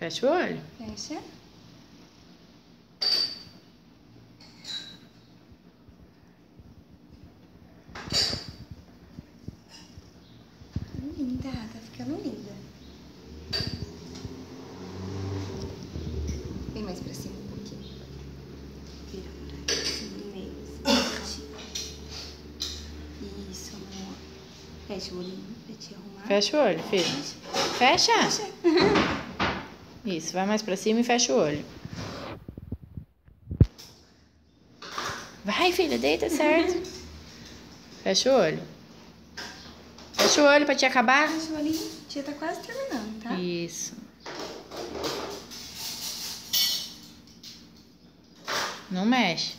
Fecha o olho. Fecha. Linda, tá ficando linda. Vem mais pra cima um pouquinho. Vira pra cá, assim, no meio. Isso, amor. Fecha o olhinho pra te arrumar. Fecha o olho, filho. Fecha? Isso, vai mais pra cima e fecha o olho. Vai, filha, deita certo. Fecha o olho. Fecha o olho pra te acabar. Fecha o olhinho. Tia tá quase terminando, tá? Isso. Não mexe.